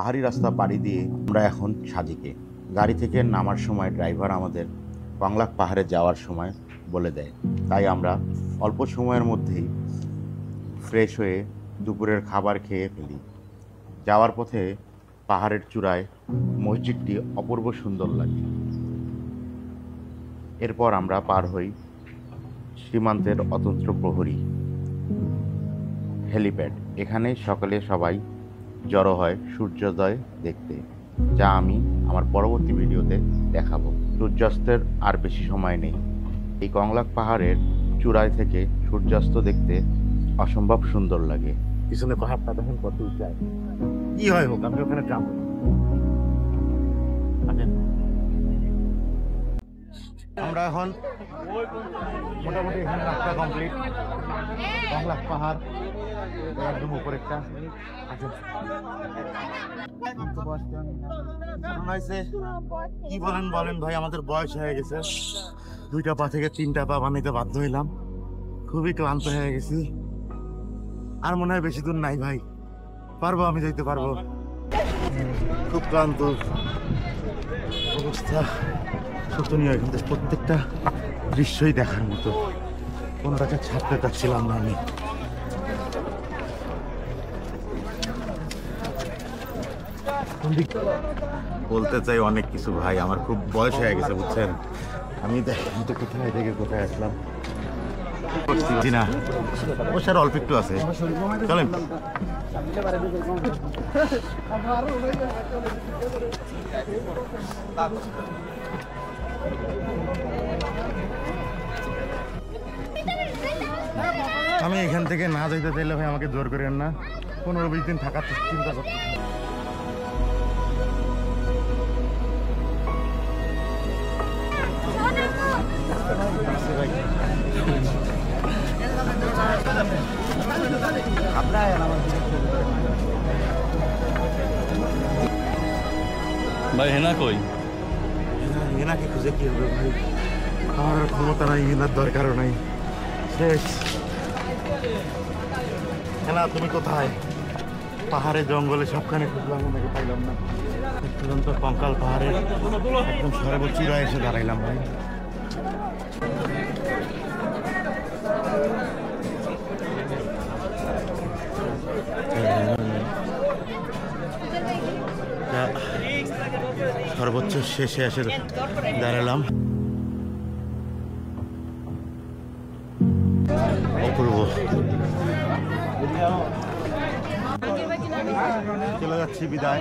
পাহাড়ি রাস্তা পাড়ি দিয়ে আমরা এখন সাজেকে। গাড়ি থেকে নামার সময় ড্রাইভার আমাদের কংলাক পাহাড়ে যাওয়ার সময় বলে দেয়, তাই আমরা অল্প সময়ের মধ্যেই ফ্রেশ হয়ে দুপুরের খাবার খেয়ে ফেলি। যাওয়ার পথে পাহাড়ের চূড়ায় মসজিদটি অপূর্ব সুন্দর লাগে। এরপর আমরা পার হই সীমান্তের অতন্ত্র প্রহরী হেলিপ্যাড। এখানে সকালে সবাই জড়ো হয় সূর্যোদয় দেখতে, যা আমি আমার পরবর্তী ভিডিওতে দেখাবো। সূর্যাস্তের আর বেশি সময় নেই। এই কংলাক পাহাড়ের চূড়ায় থেকে সূর্যাস্ত দেখতে অসম্ভব সুন্দর লাগে। পিছনে পাহাড়টা দেখেন কত উঁচায়। কি হয় হোক, আমি ওখানে যাবো। আমরা এখন মোটামুটি এখানে রাস্তা কমপ্লিট। কংলাক পাহাড় একদম উপরেরটা। কি বলেন ভাই, আমাদের বয়স হয়ে গেছে, 2টা পা থেকে 3টা পা বানাইতে বাধ্য হইলাম। খুবই ক্লান্ত হয়ে গেছি, আর মনে হয় বেশি দূর নাই ভাই, পারবো, আমি যাইতে পারবো। খুব ক্লান্ত অবস্থা, শোচনীয়। কিন্তু প্রত্যেকটা দৃশ্যই দেখার মতো, কোনোটাকে ছাড়তে চাচ্ছিলাম না আমি। বলতে চাই অনেক কিছু ভাই, আমার খুব বয়স হয়ে গেছে বুঝছেন। আমি তো কোথায় থেকে কোথায় আসলাম না, ও স্যার অল্প একটু আছে, চলেন। আমি এখান থেকে না যাইতে চাইলে ভাই আমাকে জোর করেন না, 15-20 দিন থাকার চিন্তা করতে। ভাই হেনা কই? হেনাকে খুঁজে কি হবে ভাই, আমার ক্ষমতা নাই, হেনার দরকারও নাই, শেষ। হেনা তুমি কোথায়? পাহাড়ে জঙ্গলে সবখানে খুঁজলাম, ওনাকে পাইলাম না। তুরন্ত কঙ্কাল পাহাড়ের একদম সর্বোচ্চ চূড়ায় এসে দাঁড়াইলাম ভাই। সর্বোচ্চ শেষে এসে দাঁড়ালাম। অপূর্ব। চলে যাচ্ছি, বিদায়।